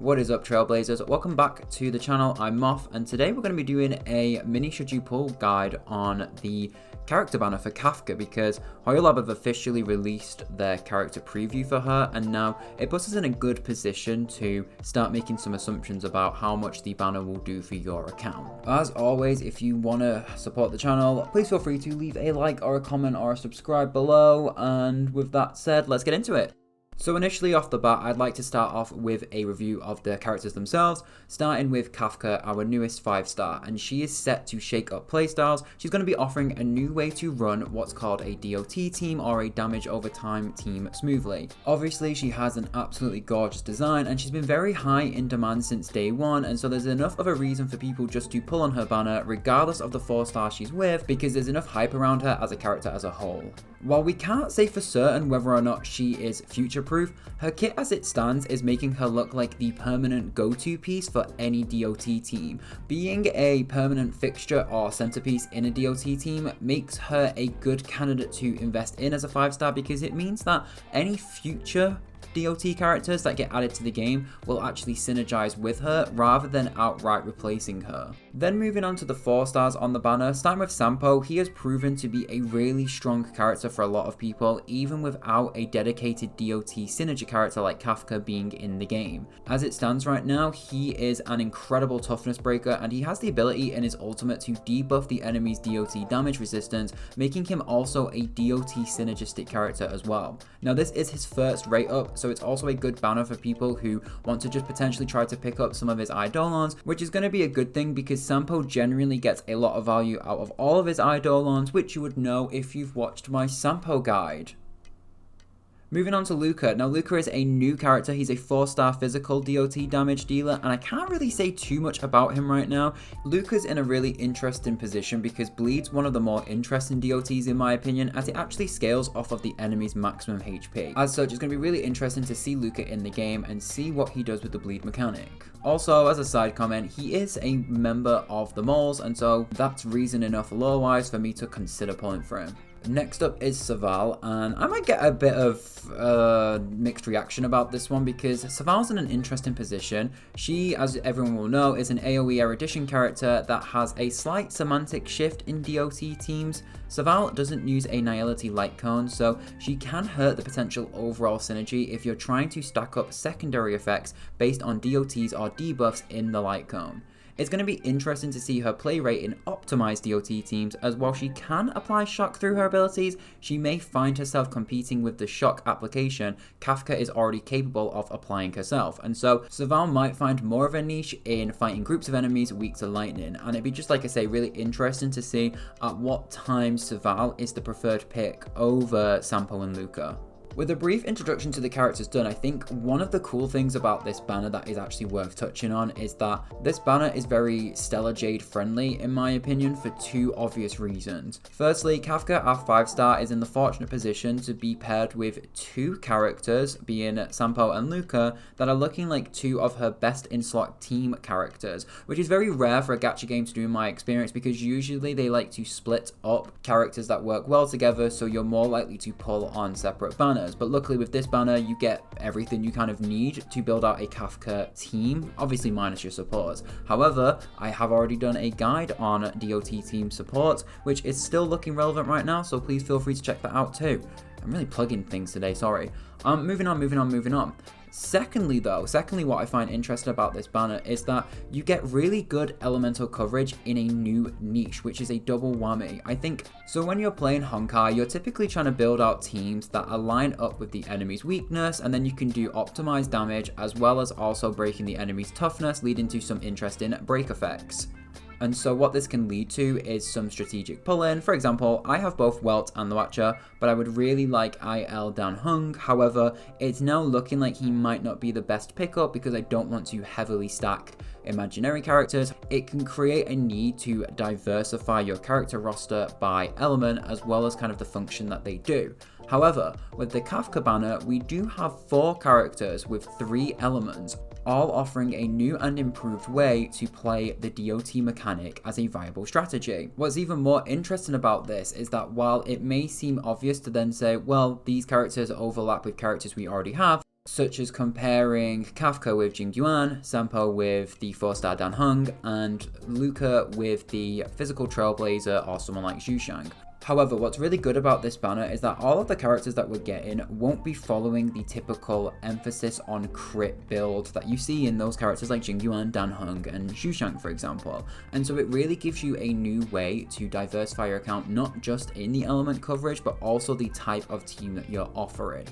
What is up, Trailblazers? Welcome back to the channel. I'm Moth, and today we're going to be doing a mini should you pull guide on the character banner for Kafka, because HoYoLab have officially released their character preview for her, and now it puts us in a good position to start making some assumptions about how much the banner will do for your account. As always, if you want to support the channel, please feel free to leave a like or a comment or a subscribe below, and with that said, let's get into it. So initially off the bat, I'd like to start off with a review of the characters themselves, starting with Kafka, our newest 5-star, and she is set to shake up playstyles. She's going to be offering a new way to run what's called a DoT team, or a damage over time team, smoothly. Obviously, she has an absolutely gorgeous design, and she's been very high in demand since day one, and so there's enough of a reason for people just to pull on her banner, regardless of the 4-star she's with, because there's enough hype around her as a character as a whole. While we can't say for certain whether or not she is future-proof, her kit as it stands is making her look like the permanent go-to piece for any DoT team. Being a permanent fixture or centerpiece in a DoT team makes her a good candidate to invest in as a 5-star, because it means that any future DoT characters that get added to the game will actually synergize with her rather than outright replacing her. Then moving on to the 4-stars on the banner, starting with Sampo, he has proven to be a really strong character for a lot of people, even without a dedicated DoT synergy character like Kafka being in the game. As it stands right now, he is an incredible toughness breaker, and he has the ability in his ultimate to debuff the enemy's DoT damage resistance, making him also a DoT synergistic character as well. Now this is his first rate up, so it's also a good banner for people who want to just potentially try to pick up some of his Eidolons, which is going to be a good thing because Sampo generally gets a lot of value out of all of his Eidolons, which you would know if you've watched my Sampo guide. Moving on to Luka. Now Luka is a new character. He's a 4-star physical DoT damage dealer, and I can't really say too much about him right now. Luka's in a really interesting position because Bleed's one of the more interesting DoTs in my opinion, as it actually scales off of the enemy's maximum HP. As such, it's going to be really interesting to see Luka in the game and see what he does with the Bleed mechanic. Also, as a side comment, he is a member of the moths, and so that's reason enough lore-wise for me to consider pulling for him. Next up is Serval, and I might get a bit of mixed reaction about this one because Serval's in an interesting position. She, as everyone will know, is an AoE erudition character that has a slight semantic shift in DoT teams. Serval doesn't use a Nihility light cone, so she can hurt the potential overall synergy if you're trying to stack up secondary effects based on DoTs or debuffs in the light cone. It's going to be interesting to see her play rate in optimized DoT teams, as while she can apply shock through her abilities, she may find herself competing with the shock application Kafka is already capable of applying herself, and so Serval might find more of a niche in fighting groups of enemies weak to lightning, and it'd be, just like I say, really interesting to see at what time Serval is the preferred pick over Sampo and Luka. With a brief introduction to the characters done, I think one of the cool things about this banner that is actually worth touching on is that this banner is very Stellar Jade friendly in my opinion for two obvious reasons. Firstly, Kafka, our 5-star, is in the fortunate position to be paired with two characters, being Sampo and Luka, that are looking like two of her best in-slot team characters, which is very rare for a gacha game to do in my experience, because usually they like to split up characters that work well together, so you're more likely to pull on separate banners. But luckily with this banner, you get everything you kind of need to build out a Kafka team, obviously minus your supports. However, I have already done a guide on DoT team support, which is still looking relevant right now, so please feel free to check that out too. I'm really plugging things today, sorry. Moving on. Secondly, what I find interesting about this banner is that you get really good elemental coverage in a new niche, which is a double whammy. I think, so when you're playing Honkai, you're typically trying to build out teams that align up with the enemy's weakness, and then you can do optimized damage as well as also breaking the enemy's toughness, leading to some interesting break effects. And so what this can lead to is some strategic pull-in. For example, I have both Welt and the Watcher, but I would really like IL Dan Hung. However, it's now looking like he might not be the best pickup because I don't want to heavily stack imaginary characters. It can create a need to diversify your character roster by element as well as kind of the function that they do. However, with the Kafka banner, we do have 4 characters with 3 elements, all offering a new and improved way to play the DoT mechanic as a viable strategy. What's even more interesting about this is that while it may seem obvious to then say, well, these characters overlap with characters we already have, such as comparing Kafka with Jingyuan, Sampo with the 4-star Dan Heng, and Luka with the physical trailblazer or someone like Zhushang. However, what's really good about this banner is that all of the characters that we're getting won't be following the typical emphasis on crit build that you see in those characters like Jingyuan, Dan Heng, and Zhushang, for example. And so it really gives you a new way to diversify your account, not just in the element coverage, but also the type of team that you're offering.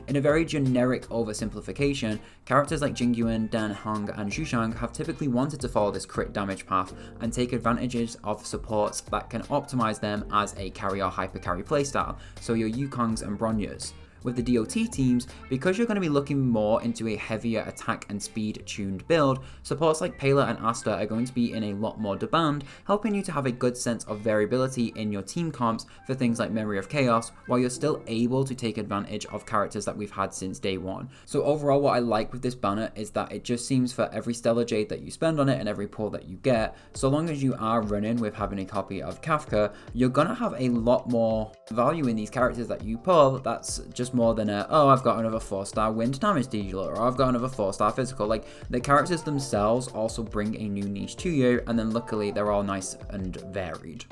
In a very generic oversimplification, characters like Jingyuan, Dan Heng, and Zhushang have typically wanted to follow this crit damage path and take advantages of supports that can optimize them as a carry or hyper carry playstyle, so your Yukongs and Bronyas. With the DoT teams, because you're going to be looking more into a heavier attack and speed tuned build, supports like Pela and Asta are going to be in a lot more demand, helping you to have a good sense of variability in your team comps for things like Memory of Chaos, while you're still able to take advantage of characters that we've had since day one. So overall, what I like with this banner is that it just seems for every Stellar Jade that you spend on it and every pull that you get, so long as you are running with having a copy of Kafka, you're going to have a lot more value in these characters that you pull. That's just more than oh, I've got another 4-star wind damage dealer, or I've got another 4-star physical. Like, the characters themselves also bring a new niche to you, and then luckily they're all nice and varied.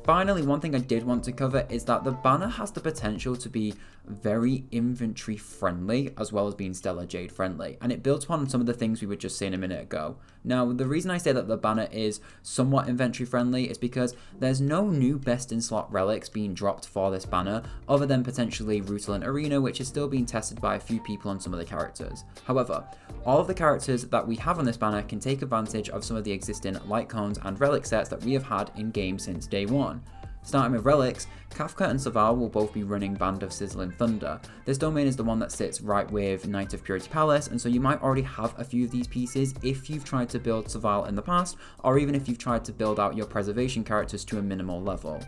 Finally, one thing I did want to cover is that the banner has the potential to be very inventory friendly as well as being Stellar Jade friendly, and it builds upon some of the things we were just saying a minute ago. Now, the reason I say that the banner is somewhat inventory friendly is because there's no new best in slot relics being dropped for this banner other than potentially Rutilant Arena, which is still being tested by a few people on some of the characters. However, all of the characters that we have on this banner can take advantage of some of the existing light cones and relic sets that we have had in game since day one. Starting with relics, Kafka and Serval will both be running Band of Sizzling Thunder. This domain is the one that sits right with Knight of Purity Palace, and so you might already have a few of these pieces if you've tried to build Serval in the past, or even if you've tried to build out your preservation characters to a minimal level.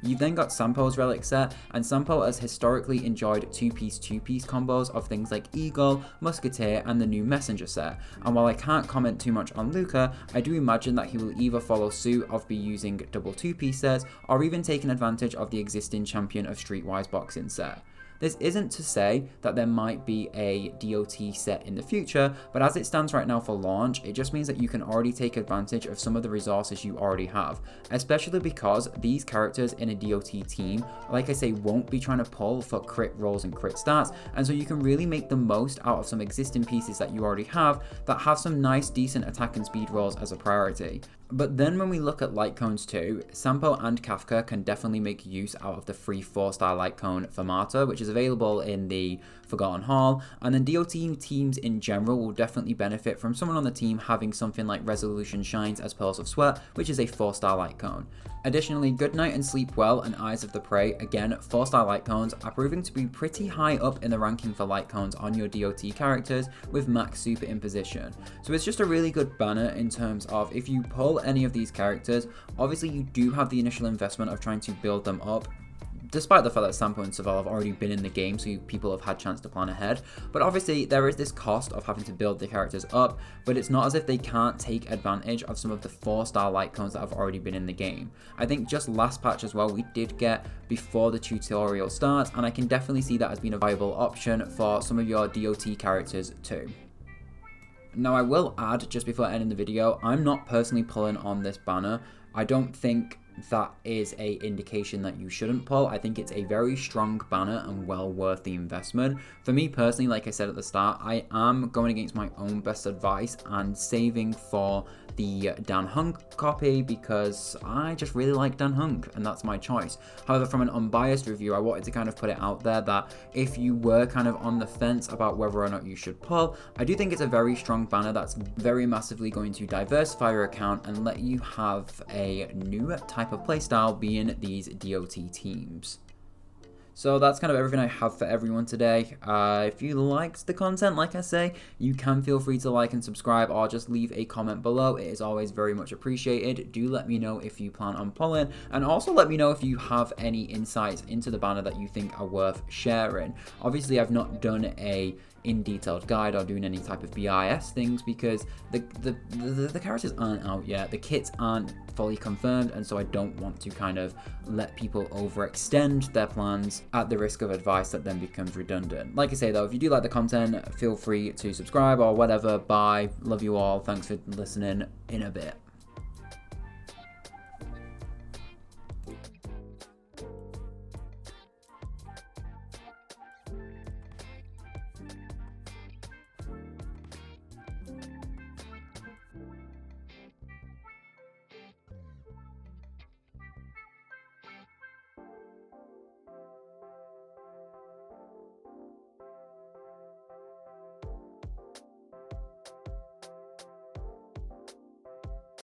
You've then got Sampo's relic set, and Sampo has historically enjoyed 2-piece combos of things like Eagle, Musketeer, and the new Messenger set. And while I can't comment too much on Luka, I do imagine that he will either follow suit of be using double 2-piece sets, or even taking advantage of the existing Champion of Streetwise boxing set. This isn't to say that there might be a DoT set in the future, but as it stands right now for launch, it just means that you can already take advantage of some of the resources you already have, especially because these characters in a DoT team, like I say, won't be trying to pull for crit rolls and crit stats, and so you can really make the most out of some existing pieces that you already have that have some nice decent attack and speed rolls as a priority. But then when we look at light cones too, Sampo and Kafka can definitely make use out of the free 4-star light cone for Marta, which is available in the Forgotten Hall, and then DoT teams in general will definitely benefit from someone on the team having something like Resolution Shines as Pearls of Sweat, which is a 4-star light cone. Additionally, Good Night and Sleep Well and Eyes of the Prey, again 4-star light cones, are proving to be pretty high up in the ranking for light cones on your DoT characters with max super imposition. So it's just a really good banner in terms of if you pull any of these characters, obviously you do have the initial investment of trying to build them up, despite the fact that Sampo and Serval have already been in the game, so people have had a chance to plan ahead. But obviously there is this cost of having to build the characters up, but it's not as if they can't take advantage of some of the 4-star light cones that have already been in the game. I think just last patch as well, we did get before the tutorial starts, and I can definitely see that as being a viable option for some of your DoT characters too. Now I will add, just before ending the video, I'm not personally pulling on this banner. I don't think that is a indication that you shouldn't pull. I think it's a very strong banner and well worth the investment. For me personally, like I said at the start, I am going against my own best advice and saving for the Dan Heng copy because I just really like Dan Heng and that's my choice. However, from an unbiased review, I wanted to kind of put it out there that if you were kind of on the fence about whether or not you should pull, I do think it's a very strong banner that's very massively going to diversify your account and let you have a new type of playstyle being these DoT teams. So that's kind of everything I have for everyone today. If you liked the content, like I say, you can feel free to like and subscribe or just leave a comment below. It is always very much appreciated. Do let me know if you plan on pulling, and also let me know if you have any insights into the banner that you think are worth sharing. Obviously, I've not done a in detailed guide or doing any type of BIS things, because the characters aren't out yet, the kits aren't fully confirmed, and so I don't want to kind of let people overextend their plans at the risk of advice that then becomes redundant. Like I say though, if you do like the content, feel free to subscribe or whatever. Bye, love you all, thanks for listening, in a bit.